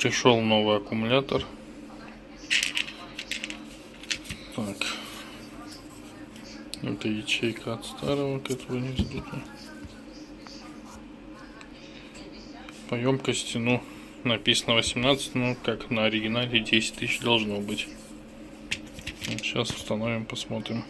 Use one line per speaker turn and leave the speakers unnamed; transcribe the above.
Пришел новый аккумулятор. Так. Это ячейка от старого, которая не вздута. По емкости, ну, написано 18, ну, как на оригинале 10 тысяч должно быть. Сейчас установим, посмотрим.